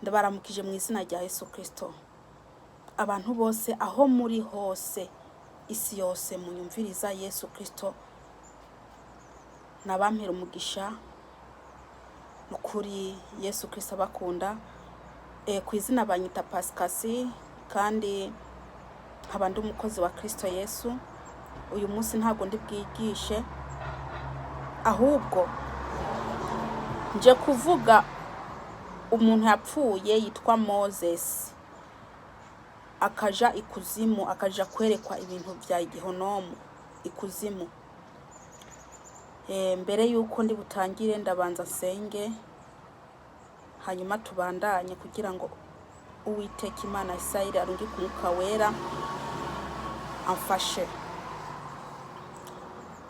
ndabaramukije mu izina rya Yesu Kristo. Abantu bose aho muri hose isi yose munyumviriza Yesu Kristo nabampera umugisha ukuri. Yesu Kristo abakunda. Ku izina banyita Pasikasi kandi nkaba ndi umukozi wa Kristo Yesu. Uyu munsi ntago ndi bwigishe, ahubwo nje kuvuga umuntu yapfuye yitwa Moses, akajya ikuzimu, akajya kwerekwa ibintu bya gihonomu ikuzimu. Mbere yuko ndi butangire ndabanza senge, hanyuma tubandanye kugira ngo Uwiteka Imana Isirayeli arungi ku Mwuka Wera amfashe.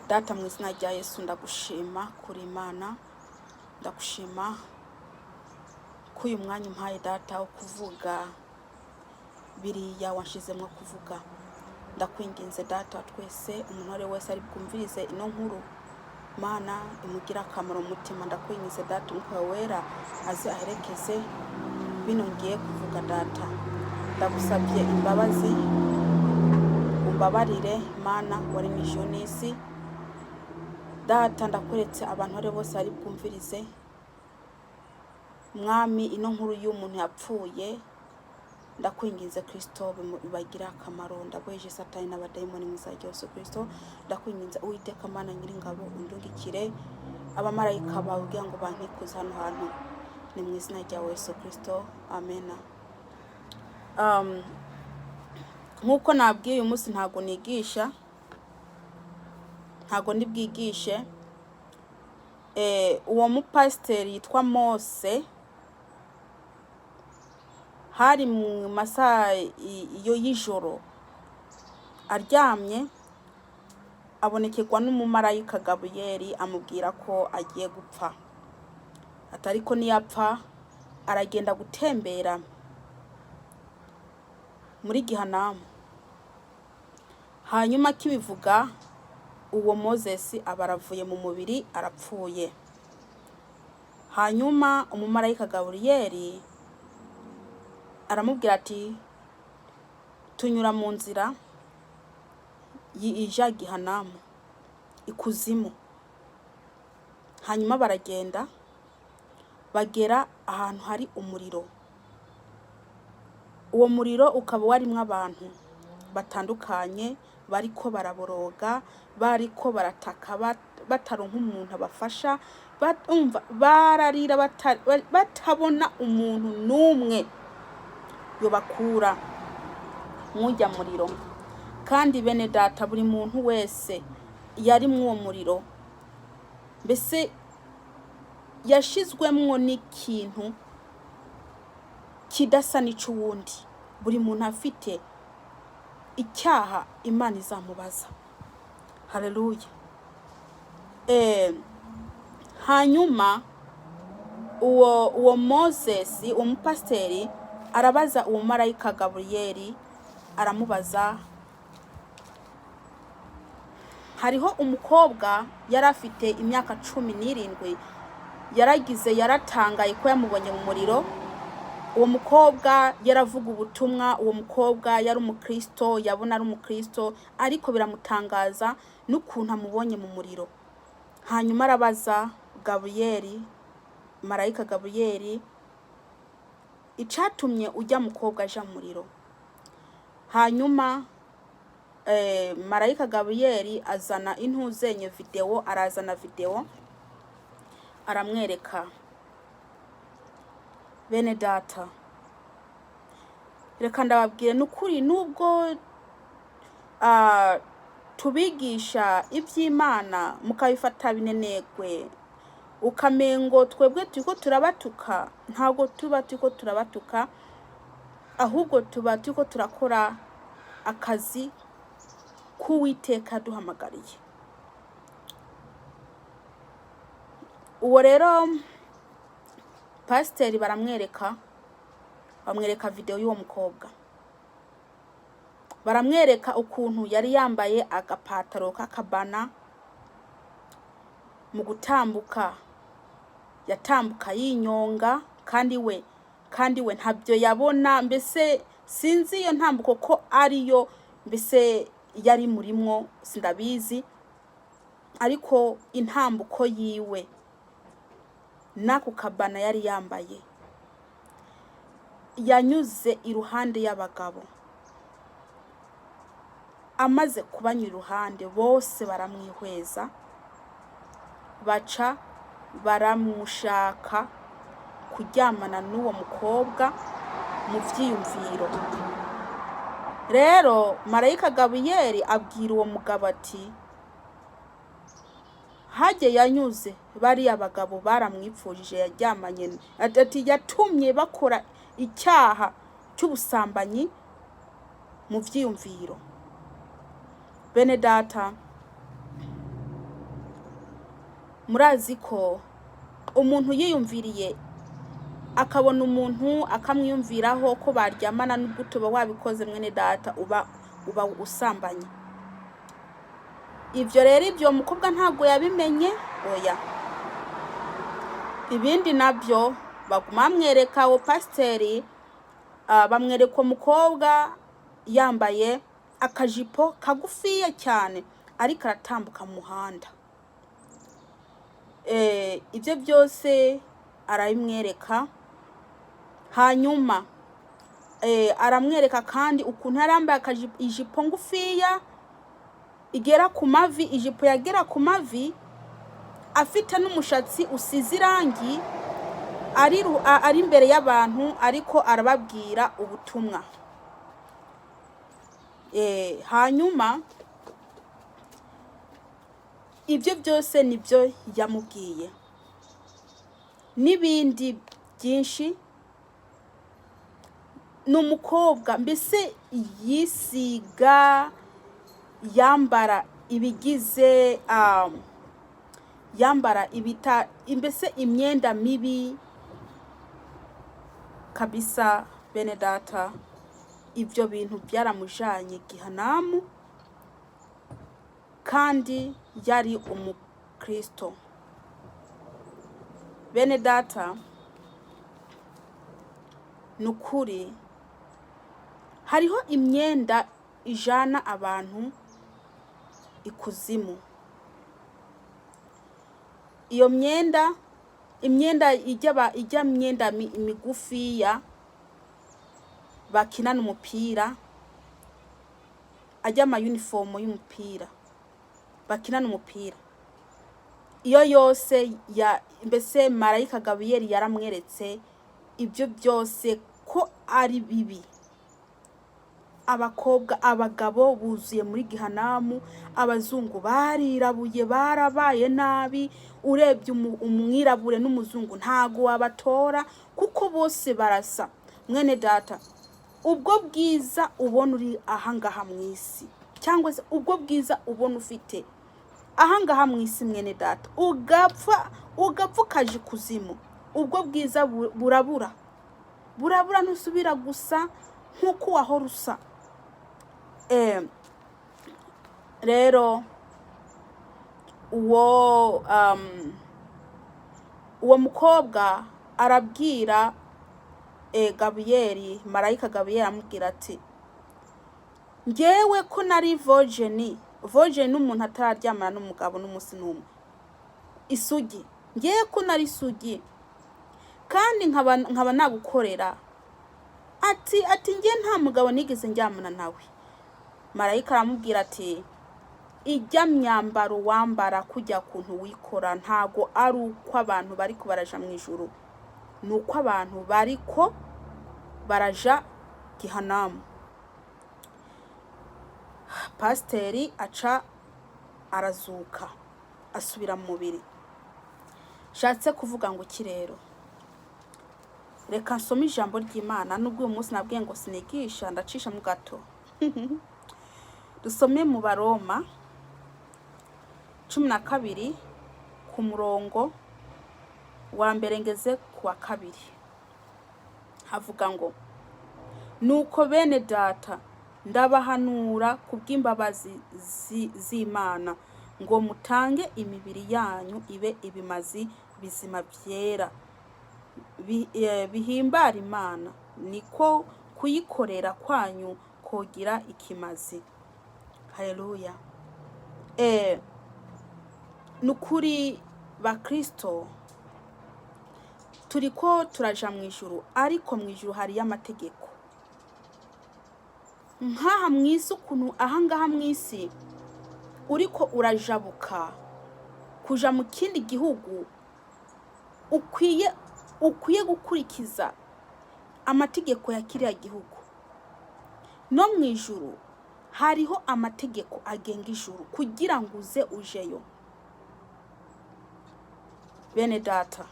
Data, mu izina rya Yesu ndagushima kuri Imana, ndagushima ko uyu mwanya umpaye Data wo kuvuga biriya wanshizemo kuvuga. Ndakwinginze Data twese umuntu wari wese ari bwumvirize ino nkuru, Mana imugira akamaro umutima. Ndakwinginze Data Umwuka Wera aze aherekeze bino ngiye kuvuga. Data ndagusabye imbabazi, umbabarire Mana wari ijuru n'isi. Data ndakweretse abantu bari bose ari bwumvirize, Mwami ino nkuru y'umuntu yapfuye. Ndakwinginze Kristo bibagira akamaro. Ndagweje Satani n'abadayimoni mu izina rya Yesu Kristo. Ndakwinginze Uwiteka Mana Nyiringabo undungikire abamarayika bawe kugira ngo bankikuze hano hantu, ni mu izina rya Yesu Kristo, amen. Nkuko nabwiye uyu munsi ntago nigisha, ntago ndi bwigishe. Uwo mupasiteri yitwa Mose, hari mu masaha iyo y'ijoro aryamye, abonekerwa n'umumarayika Gaburiyeli amubwira ko agiye gupfa. Atari ko niyapfa aragenda gutembera muri Gihanamu. Hanyuma kibivuga uwo Moses abaravuye mu mubiri, arapfuye. Hanyuma umumarayika Gaburiyeli aramubwira ati tunyura mu nzira ija Gihanamu ikuzimu. Hanyuma baragenda bagera ahantu hari umuriro. Uwo muriro ukaba warimwe abantu batandukanye, bariko baraboroga, bariko barataka, bataronka umuntu abafasha, bararira batabona umuntu n'umwe yobakura mwujya muriro. Kandi bene Data, buri muntu wese yari mw'uwo muriro mbese yashizwemwo n'ikintu kidasa n'ic'uwundi. Buri muntu afite icyaha Imana izamubaza. Haleluya. Hanyuma uwo Moses, uwo mupasiteri arabaza uwo marayika Gaburiyeli, aramubaza, hariho umukobwa yari afite imyaka 17, yaratangaye ko yamubonye mu muriro. Uwo mukobwa yaravuga ubutumwa, uwo mukobwa yari umukristo, yabona ari umukristo, ariko biramutangaza n'ukuntu amubonye mu muriro. Hanyuma arabaza Gaburiyeli, marayika Gaburiyeli, icatumye ujya mukobwa aja mu muriro. Hanyuma marayika Gaburiyeli azana intuzenye video, arazana video aramwereka. Bene Data, reka ndababwire n'ukuri, nubwo tubigisha iby'Imana mukabifata binenegwe, ukamengo twebwe turiko turabatuka, ntago tuba turiko turabatuka, ahubwo tuba turiko turakora akazi k'Uwiteka duhamagariye. Uwo rero pasiteri bamwereka video y'uwo mukobwa. Baramwereka ukuntu yari yambaye agapataro k'akabana, mu gutambuka yatambuka yinyonga, kandi we kandi we ntabyo yabona, mbese sinzi iyo ntambuko ko ariyo mbese yari murimwo, sindabizi, ariko intambuko yiwe n'ako kabana yari yambaye, yanyuze iruhande y'abagabo. Amaze kubanyura iruhande bose baramwihweza, baca baramushaka kuryamana n'uwo mukobwa mu vyiyumviro. Rero marayika Gaburiyeli abwira uwo mugabo ati hajye yanyuze bariya bagabo baramwipfujije yaryamanye, ati yatumye bakora icyaha cy'ubusambanyi mu vyiyumviro. Bene data, murazi ko umuntu yiyumviriye akabona umuntu akamwiyumviraho ko baryamana, n'ubwo tuba wabikoze mwene data uba usambanye. Ivyo rero ibyo mukobwa ntago yabimenye, oya. Ibindi nabyo baguma mwereka wo pasiteri, bamwereka umukobwa yambaye akajipo kagufiya cyane ariko aratambuka mu muhanda. Ibyo byose arabimwereka, hanyuma aramwereka kandi ukuntu yarambaye ijipo ngufiya igera ku mavi, ijipo yagera ku mavi, afite n'umushatsi usize irangi, ari imbere y'abantu ariko arababwira ubutumwa. Hanyuma ibyo byose nibyo yamubwiye, n'ibindi byinshi. N'umukobwa mbese yisiga, yambara ibigize, yambara mbese imyenda mibi kabisa. Bene data, ibyo bintu byaramujanye gihanamu, kandi yari umukristo. Bene data, nukuri hariho imyenda ijana abantu ikuzimu. Iyo myenda ijya myenda migufiya bakinana umupira, ajya ama uniform y'umupira bakinana umupira. Iyo yose mbese marayika Gaburiyeli yaramweretse ibyo byose ko ari bibi. Abagabo buzuye muri gihanamu, abazungu barirabuye, barabaye nabi. Urebye umwirabure n'umuzungu ntago wabatora kuko bose barasa. Mwene data, ubwo bwiza ubona uri ahangaha mu isi, cyangwa se ubwo bwiza ubona ufite ahangaha mu isi, mwene data, ugapfa ukaje kuzimu, ubwo bwiza burabura ntusubira gusa nk'uko wahora usa. Rero uwo mukobwa arabwira Gaburiyeli, marayika Gaburiyeli amubwira ati ngewe ko nari virgin n'umuntu atararyamana n'umugabo n'umunsi n'umwe, isugi, ngewe ko nari isugi kandi nkaba nagukorera, ati nge nta mugabo nigeze njyamana nawe. Marayika aramubwira ati ijya myambaro wambara kujya kuntu wikora ntago ari uko abantu bariko baraja mu ijuru, nuko abantu bariko baraja gihanamu. Pasiteri aca arazuka asubira mu mubiri. Shatse kuvuga ngo iki rero? Reka nsome ijambo ry'Imana, nubwo uyu munsi nabwiye ngo sinigisha, ndacisha mu gato. Dusome mu Baroma 12 ku murongo wa mbere ngeze ku wa 2. Havuga ngo nuko bene data ndabahanura kubw'imbabazi z'Imana ngo mutange imibiri yanyu ibe ibimazi bizima byera bihimbara Imana, niko kuyikorera kwanyu kogira ikimazi. Haleluya. Nukuri ba Kristo turiko turaja mu ijuru, ariko mu ijuru hari y'amategeko. Nkaha mwisi ukuntu ahangaha mwisi uriko urajabuka kuja mu kindi gihugu, ukwiye gukurikiza amategeko ya kiriya gihugu. No mu ijuru hariho amategeko agenga ijuru kugira ngo uze ujeyo. Bene data,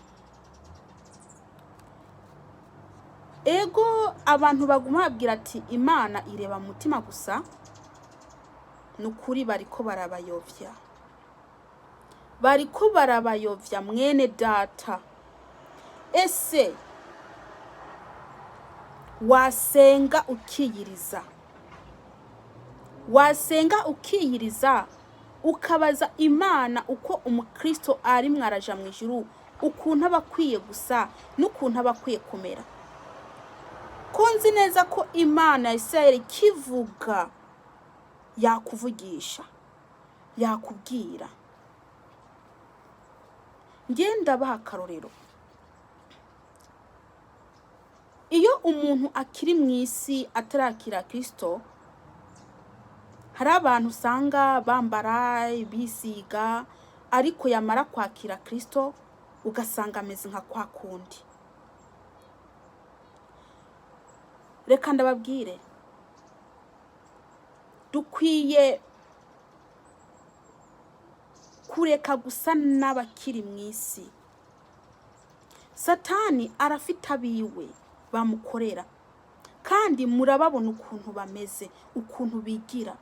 ego abantu baguma babwira ati Imana ireba mu mutima gusa, nukuri bariko barabayovya mwene data. Ese wasenga ukiyiriza ukabaza Imana uko umukristo ari mwaraja mu ijuru, ukuntu abakwiye gusa n'ukuntu abakwiye kumera. Konzi neza ko Imana ya Isirayeli kivuga yakuvugisha, yakubwira. Ngenda baha akarorero. Iyo umuntu akiri mu isi atarakira Kristo, hari abantu usanga bambara bisiga, ariko yamara kwakira Kristo ugasanga ameze nka kwa kundi. Reka ndababwire, dukwiye kureka gusa n'abakiri mu isi. Satani arafite abiwe bamukorera, kandi murababona ukuntu bameze, ukuntu bigira.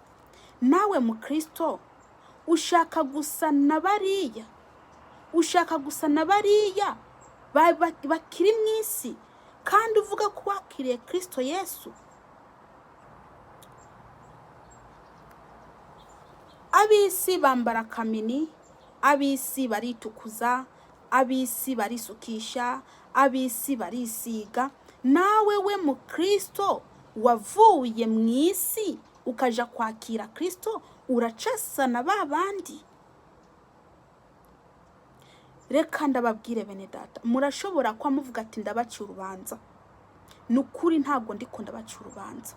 Nawe mu Kristo ushaka gusa na bariya, bakiri mu isi, kandi uvuga ko wakiriye Kristo Yesu. Abisi bambara kamini, abisi baritukuza, abisi barisukisha, abisi barisiga. Nawe we mu Kristo wavuye mu isi ukaja kwakira Kristo, uracasana babandi. Reka ndababwire bene data, murashobora kwa muvuga ati ndabaciye urubanza. Nukuri ntabwo ndiko ndabaciye urubanza,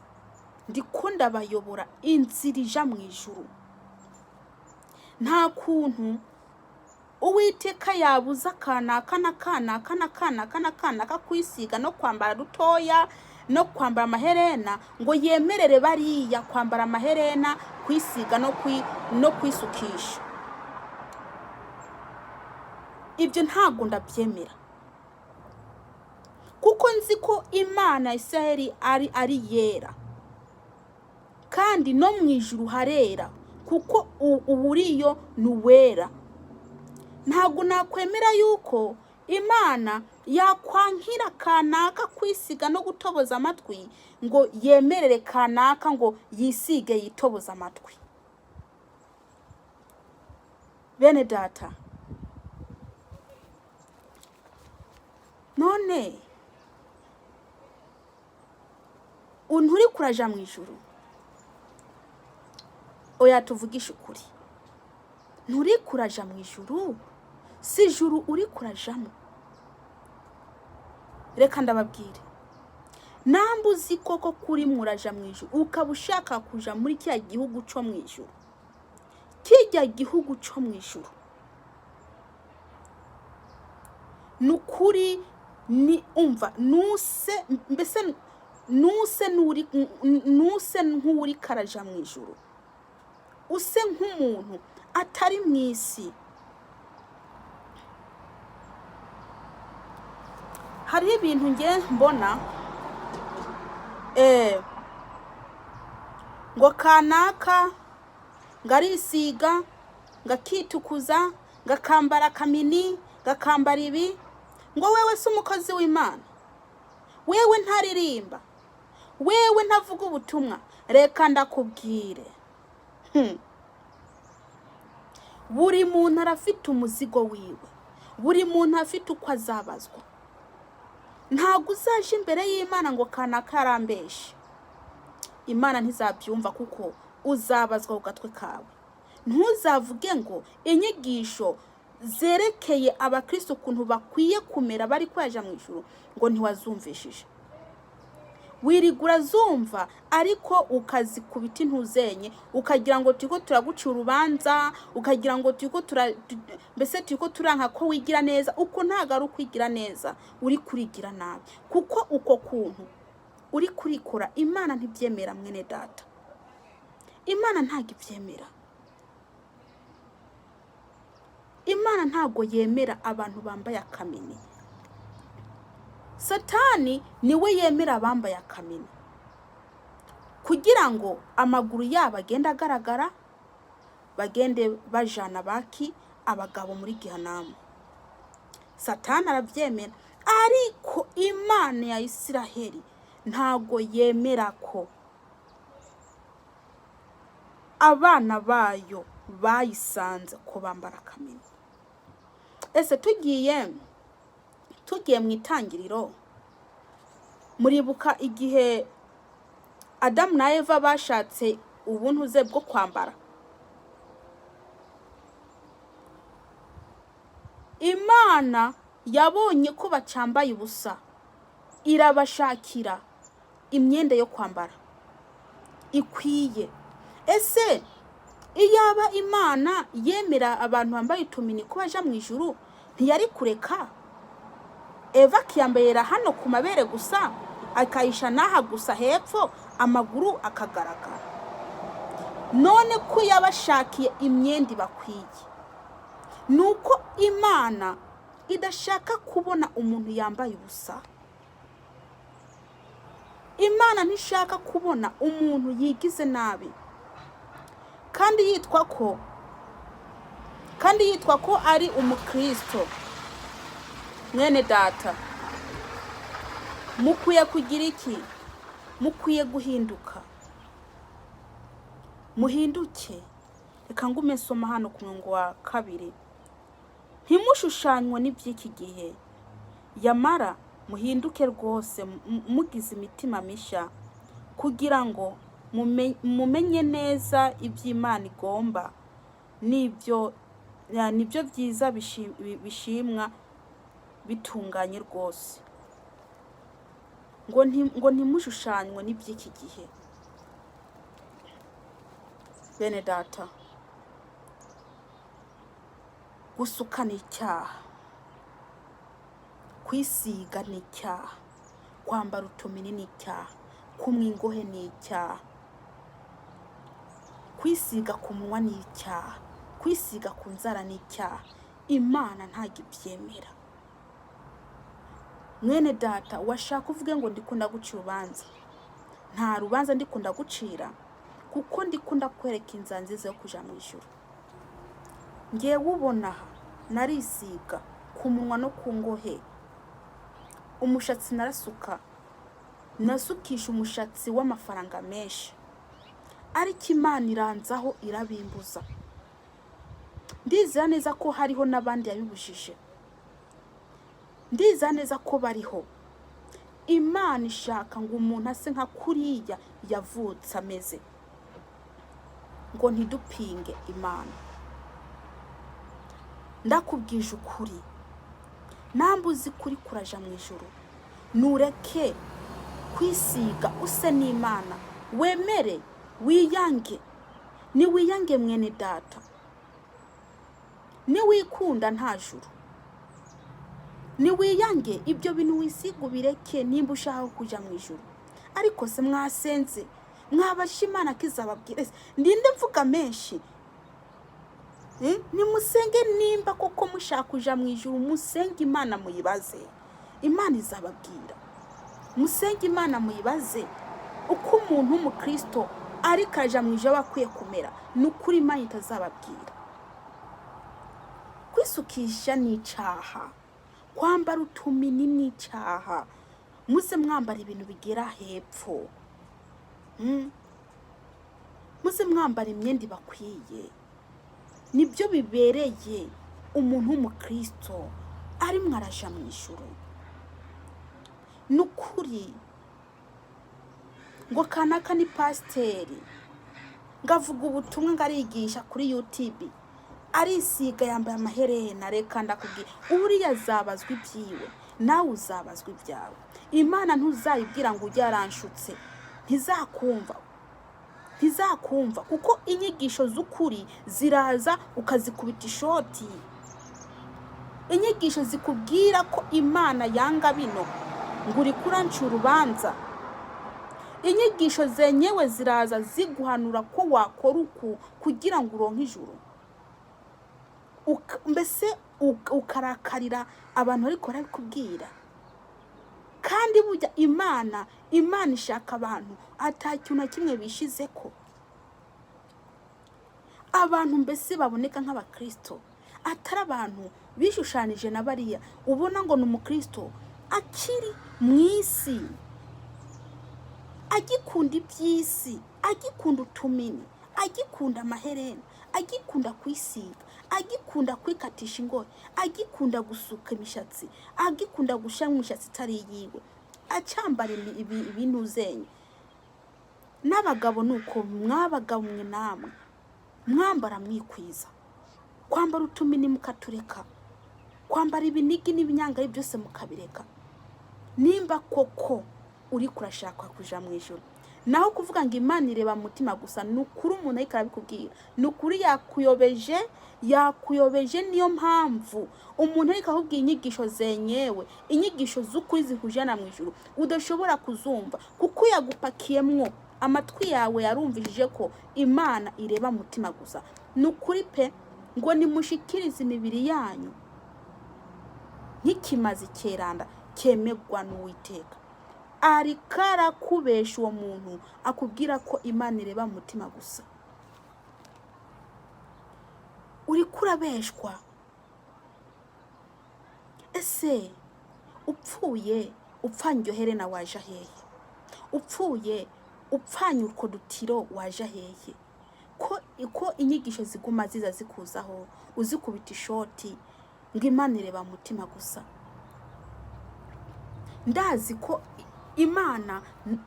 ndiko ndabayobora inzira ija mu ijuru. Nta kuntu Uwiteka yabuza kanaka kwisiga no kwambara dutoya no kwambara amaherena ngo yemerere bariya kwambara amaherena, kwisiga no kwisukisha. Ibyo ntabwo ndabyemera, kuko nzi ko Imana ya Isirayeli ari yera, kandi no mu ijuru harera, kuko uburiyo nuwera. Ntabwo nakwemera yuko Imana yakwankira kanaka kwisiga no gutoboza amatwi ngo yemerere kanaka ngo yisige yitoboza amatwi. Bene data, none uri kuraja mu ijuru? Oya tuvugisha ukuri, nturi kuraja mu ijuru, si ijuru uri kurajamo. Reka ndababwire, nambuzi koko kuri muraja mu ijuru, ukaba ushaka kuja muri kya gihugu cyo mu ijuru, kijya gihugu cyo mu ijuru, nukuri ni umva nuse, mbese nuse nk'uri karaja mu ijuru, use nk'umuntu atari mu isi. Hari ibintu nge mbona ngo kanaka ngarisiga, ngakitukuza, ngakambara kamini, ngakambara ibi, ngo wewe si umukozi w'Imana, wewe ntaririmba, wewe ntavuga ubutumwa. Reka ndakubwire, buri muntu arafite umuzigo wiwe, buri muntu afite uko azabazwa. ntabwo uzaje imbere y'Imana ngo kana karambeshe. Imana ntizabyumva kuko uzabazwa ku gatwe kawe. Ntuzavuge ngo inyigisho zerekeye abakristo ukuntu bakwiye kumera bari kwaja mu ijuru ngo ntiwazumvishije. Wirigura zumva ariko ukazikubita intuzenye, ukagira ngo turiko turaguca urubanza, ukagira ngo mbese turiko turanka ko wigira neza. Uko ntago ari ukwigira neza, uri kurigira nabi, kuko uko kuntu uri kurikora Imana ntibyemera mwene data. Imana ntago ibyemera. Imana ntago yemera abantu bambaye akamini. Satani niwe yemera abambaye akamini kugira ngo amaguru yabo agende agaragara, bagende bajana baki abagabo muri Gehanamu. Satani arabyemera, ariko Imana ya Isiraheli ntago yemera ko abana bayo bayisanze ko bambara akamini. Ese tugiye mu itangiriro, muribuka igihe Adamu na Eva bashatse ubuntu ze bwo kwambara? Imana yabonye ko bacambaye ubusa, irabashakira imyenda yo kwambara ikwiye. Ese iyaba Imana yemera abantu bambaye utumini ko baja mu ijuru, ntiyari kureka Eva akiyambarira hano ku mabere gusa, akayisha naha gusa hepfo, amaguru akagaragara? None ko yabashakiye imyenda bakwiye, nuko Imana idashaka kubona umuntu yambaye ubusa. Imana ntishaka kubona umuntu yigize nabi kandi yitwa ko ari umukristo. Mwene data, mukwiye kugira iki? Mukwiye guhinduka. Muhinduke. Reka ngume soma hano ku murongo wa 2. Ntimushushanywe n'iby'iki gihe, yamara muhinduke rwose mugize imitima mishya, kugira ngo mumenye neza iby'Imana igomba, nibyo byiza bishimwa bitunganye rwose. Ngo ntimushushanywe n'iby'iki gihe. Bene data, gusuka ni icyaha, kwisiga ni icyaha, kwambara utumini ni icyaha, kumwa ingohe ni icyaha, kwisiga ku munwa ni icyaha, kwisiga ku nzara ni icyaha. Imana ntago ibyemera. Mwene data, washaka uvuge ngo ndikunda guca urubanza. Nta rubanza ndikunda gucira, kuko ndikunda kwereka inzira nziza yo kuja mu ijuru. Ngiye ubona narisiga ku munwa no ku ngohe, umushatsi narasuka, nasukisha umushatsi w'amafaranga menshi, ariko Imana iranzaho irabimbuza. Ndizera neza ko hariho n'abandi yabibujije, ndizera neza ko bariho. Imana ishaka ngo umuntu ase nka kuriya yavutse ameze, ngo ntidupinge Imana. Ndakubwije ukuri, nambuzi kuri kuraja mu ijuru. Nureke kwisiga use n'Imana, wemere wiyange. Ni wiyange mwene data, ni wikunda nta juru. Ni wiyange ibyo bintu wisiga ubireke nimba ushaka kuja mu ijuru. Ariko se mwasenze, mwabasha Imana kizababwira. Ndinde mvuga menshi. Nimusenge nimba koko mushaka kuja mu ijuru, musenge Imana muyibaze. Imana izababwira. Musenge Imana muyibaze uko umuntu w'umukristo ari kaja mu ijuru bakwiye kumera. Nukuri Imana itazababwira. Kwisukisha ni icyaha, kwambara utumini ni icyaha. Muze mwambara ibintu bigera hepfo, muze mwambara imyenda bakwiye. Nibyo bibereye umuntu w'umukristo ari mwaraja mu ijuru. n'ukuri ngo kanaka ni pasiteri ngavuga ubutumwa ngarigisha kuri YouTube arisiga yambaye amaherena, reka ndakubwira uriya azabazwa ibyiwe nawe uzabazwa ibyawe. Imana ntuzayibwira ngo ujye yaranshutse, ntizakumva kuko inyigisho z'ukuri ziraza ukazikubita ishoti. Inyigisho zikubwira ko Imana yanga bino ngo uri kuranca urubanza. Inyigisho zenyewe ziraza ziguhanura ko wakora uku kugira ngo uronke ijuru. Mbese ukarakarira abantu ariko barabikubwira. Kandi burya Imana ishaka abantu atakintu na kimwe bishize ko. Abantu mbese baboneka nk'abakristo atari abantu bishushanije na bariya ubona ngo ni umukristo akiri mu isi, agikunda iby'isi, agikunda utumini, agikunda amaherena, agikunda kwisiga, agikunda kwikatisha ingoyi, agikunda gusuka imishatsi, agikunda gushyira mu mishatsi itari yiwe, acyambara ibintu zenye. N'abagabo nuko mwabagabo mwe namwe mwambara mwikwiza, kwambara utumini mukatureka, kwambara ibinigi n'ibinyangari byose mukabireka. Nimba koko uri kurashaka kuja mu ijuru, naho kuvuga ngo Imana ireba mutima gusa, nukuri umuntu ariko arabikubwira, nukuri yakuyobeje. Niyo mpamvu umuntu ariko ahubwiye inyigisho zenyewe, inyigisho z'ukuri zikujana mu ijuru udashobora kuzumva kuko yagupakiyemwo. Amatwi yawe yarumvishije ko Imana ireba mutima gusa. Nukuri pe ngo nimushikirize imibiri yanyu nk'ikimazi cyeranda cyemegwa n'Uwiteka. Arikara kubesha uwo muntu akubwira ko Imana ireba mutima gusa. Uri kurabeshwa. Ese upfuye upfanye herena waje hehe? Upfuye upfanye urwo dutiro waje hehe? Ko inyigisho ziguma ziza zikuzaho uzikubita ishoti ngo Imana ireba mutima gusa. Ndazi ko Imana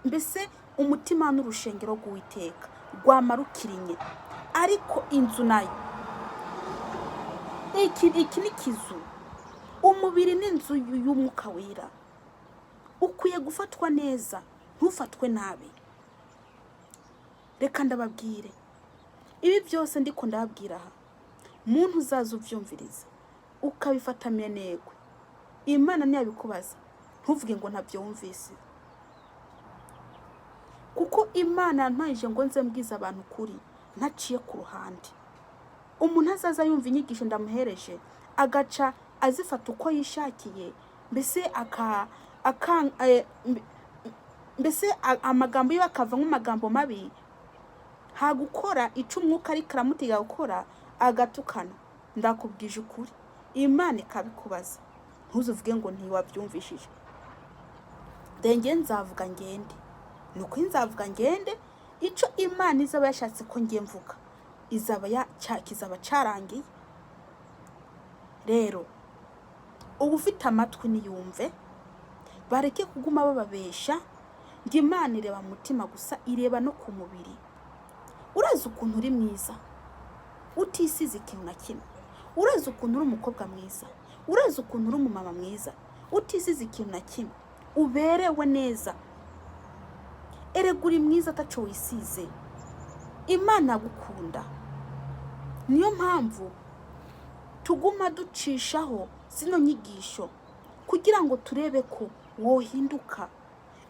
mbese umutima n'urushengero rw'Uwiteka rwamarukirinye, ariko inzu nayo iki ni kizu. Umubiri n'inzu y'umwuka wera ukwiye gufatwa neza, ntufatwe nabi. Reka ndababwire ibi byose ndiko ndababwira aha, muntu uzaza uvyumviriza ukabifata menegwe, Imana ntiyabikubaza ntuvuge ngo ntabyo wumvise, kuko Imana yantayije ngo nze mbwiza abantu kuri ntaciye ku ruhande. Umuntu azaza yumva inyigisho ndamuhereje agaca azifata uko yishakiye, mbese amagambo yiwe akava nk'amagambo mabi, hagukora ico umwuka ariko aramutiga gukora agatukana. Ndakubwije ukuri Imana ikabikubaza, ntuzuvuge ngo ntiwabyumvishije. Denge nzavuga ngende, nuko nzavuga ngende ico Imana izaba yashatse ko ngiye mvuga kizaba carangiye. Rero ubu ufite amatwi niyumve, bareke kuguma bababesha ngo Imana ireba mutima gusa, ireba no ku mubiri. Urazi ukuntu uri mwiza utisize ikintu na kimwe, urazi ukuntu uri umukobwa mwiza, urazi ukuntu uri umumama mwiza utisize ikintu na kimwe, uberewe neza. Erega uri mwiza ataco wisize. Imana agukunda. Niyo mpamvu tuguma ducishaho zino nyigisho kugira ngo turebe ko wohinduka.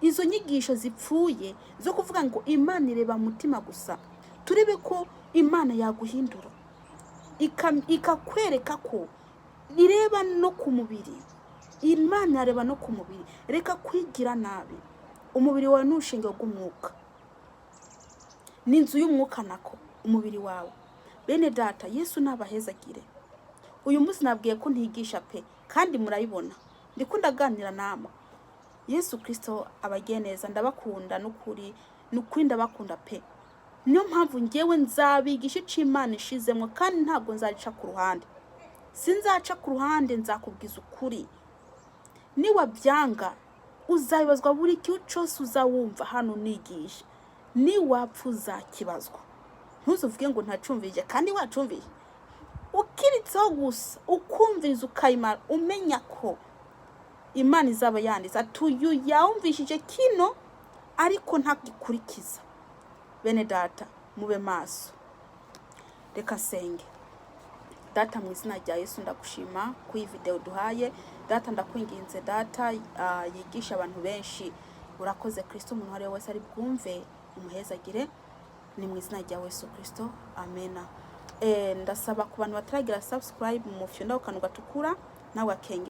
Izo nyigisho zipfuye zo kuvuga ngo Imana ireba mutima gusa, turebe ko Imana yaguhindura ikakwereka ko ireba no ku mubiri. Imana yareba no ku mubiri. Reka kwigira nabi. Umubiri wawe n'urushengero rw'umwuka, n'inzu y'umwuka nako umubiri wawe. Bene data, Yesu nabahezagire. Uyu munsi nabwiye ko ntigisha pe, kandi murayibona ndiko ndaganira namwe. Yesu Kristo abagiye neza, ndabakunda n'ukuri ndabakunda pe. Niyo mpamvu ngewe nzabigisha ico Imana ishizemwe, kandi ntabwo nzaca ku ruhande. Sinzaca ku ruhande, nzakubwiza ukuri. Niwa byanga uzabibazwa buri cyo cyose uzawumva hano nigisha. Ni wapfa uzakibazwa. Ntuzuvuge ngo ntacumvije kandi wacumvije. Ukiritseho gusa ukumviriza ukayimara umenya ko Imana izaba yanditse atuyu yawumvishije kino ariko ntakikurikiza. Bene data mube maso. Reka senge. Data mu izina rya Yesu ndagushima ku iyi video duhaye. Data ndakwinginze data yigisha abantu benshi. Urakoze Kristo, umuntu wari wese ari bwumve umuhezagire. Ni mu izina rya Yesu Kristo, amena. Ndasaba ku bantu bataragira subscribe mu mufyonda ukanu gatukura nawe akenge